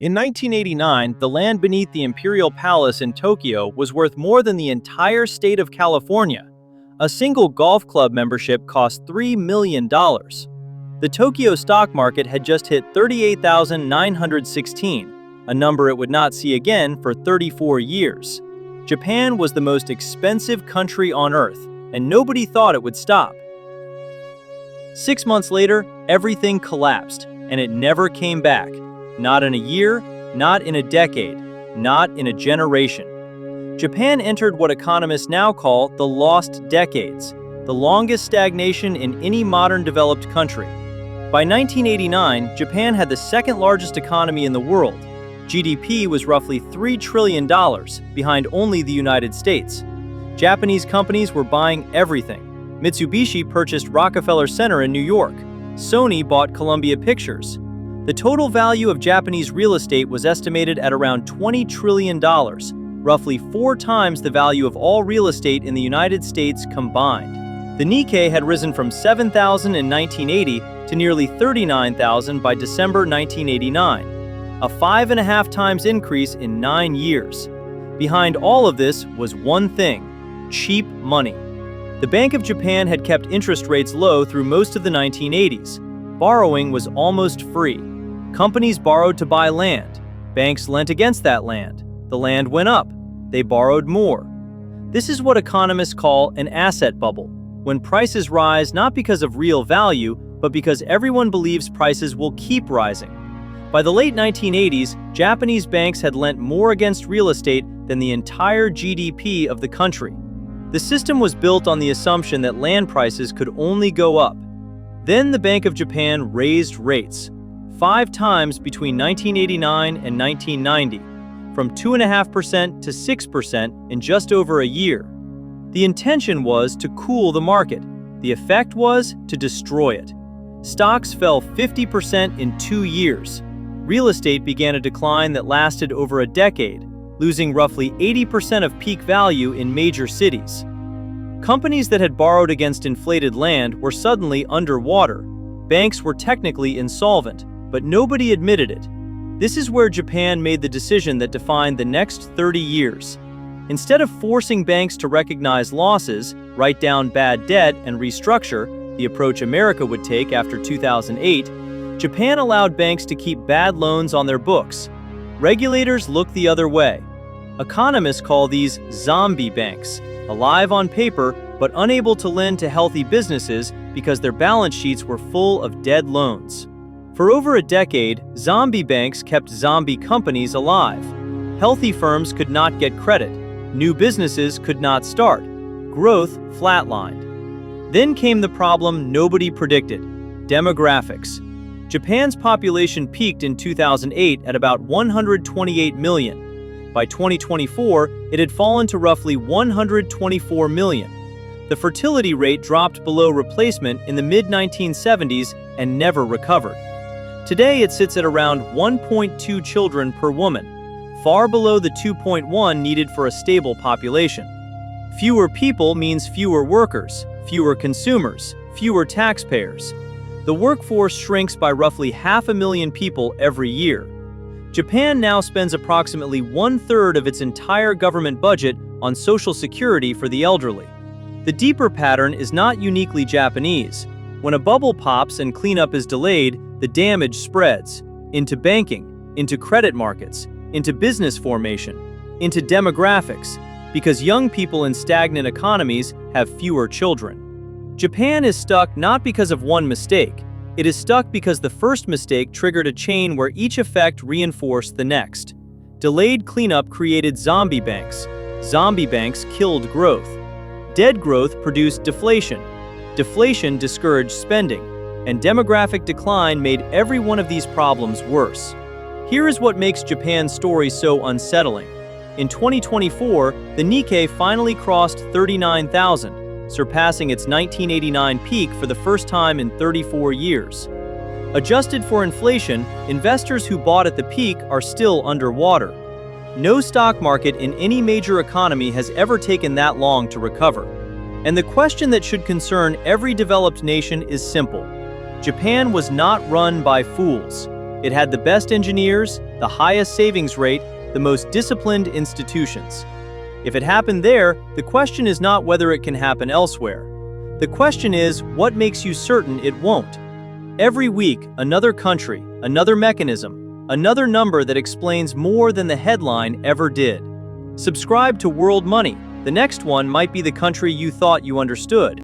In 1989, the land beneath the Imperial Palace in Tokyo was worth more than the entire state of California. A single golf club membership cost $3 million. The Tokyo stock market had just hit 38,916, a number it would not see again for 34 years. Japan was the most expensive country on earth, and nobody thought it would stop. 6 months later, everything collapsed, and it never came back. Not in a year, not in a decade, not in a generation. Japan entered what economists now call the lost decades, the longest stagnation in any modern developed country. By 1989, Japan had the second largest economy in the world. GDP was roughly $3 trillion, behind only the United States. Japanese companies were buying everything. Mitsubishi purchased Rockefeller Center in New York. Sony bought Columbia Pictures. The total value of Japanese real estate was estimated at around $20 trillion, roughly 4 times the value of all real estate in the United States combined. The Nikkei had risen from 7,000 in 1980 to nearly 39,000 by December 1989, a 5.5 times increase in 9 years. Behind all of this was one thing: cheap money. The Bank of Japan had kept interest rates low through most of the 1980s. Borrowing was almost free. Companies borrowed to buy land. Banks lent against that land. The land went up. They borrowed more. This is what economists call an asset bubble, when prices rise not because of real value, but because everyone believes prices will keep rising. By the late 1980s, Japanese banks had lent more against real estate than the entire GDP of the country. The system was built on the assumption that land prices could only go up. Then the Bank of Japan raised rates 5 times between 1989 and 1990, from 2.5% to 6% in just over a year. The intention was to cool the market. The effect was to destroy it. Stocks fell 50% in 2 years. Real estate began a decline that lasted over a decade, losing roughly 80% of peak value in major cities. Companies that had borrowed against inflated land were suddenly underwater. Banks were technically insolvent, but nobody admitted it. This is where Japan made the decision that defined the next 30 years. Instead of forcing banks to recognize losses, write down bad debt, and restructure, the approach America would take after 2008, Japan allowed banks to keep bad loans on their books. Regulators looked the other way. Economists call these zombie banks, alive on paper but unable to lend to healthy businesses because their balance sheets were full of dead loans. For over a decade, zombie banks kept zombie companies alive. Healthy firms could not get credit. New businesses could not start. Growth flatlined. Then came the problem nobody predicted: demographics. Japan's population peaked in 2008 at about 128 million. By 2024, it had fallen to roughly 124 million. The fertility rate dropped below replacement in the mid-1970s and never recovered. Today, it sits at around 1.2 children per woman, far below the 2.1 needed for a stable population. Fewer people means fewer workers, fewer consumers, fewer taxpayers. The workforce shrinks by roughly 500,000 people every year. Japan now spends approximately 1/3 of its entire government budget on Social Security for the elderly. The deeper pattern is not uniquely Japanese. When a bubble pops and cleanup is delayed, the damage spreads into banking, into credit markets, into business formation, into demographics, because young people in stagnant economies have fewer children. Japan is stuck not because of one mistake. It is stuck because the first mistake triggered a chain where each effect reinforced the next. Delayed cleanup created zombie banks. Zombie banks killed growth. Dead growth produced deflation. Deflation discouraged spending. And demographic decline made every one of these problems worse. Here is what makes Japan's story so unsettling. In 2024, the Nikkei finally crossed 39,000, surpassing its 1989 peak for the first time in 34 years. Adjusted for inflation, investors who bought at the peak are still underwater. No stock market in any major economy has ever taken that long to recover. And the question that should concern every developed nation is simple. Japan was not run by fools. It had the best engineers, the highest savings rate, the most disciplined institutions. If it happened there, the question is not whether it can happen elsewhere. The question is, what makes you certain it won't? Every week, another country, another mechanism, another number that explains more than the headline ever did. Subscribe to World Money. The next one might be the country you thought you understood.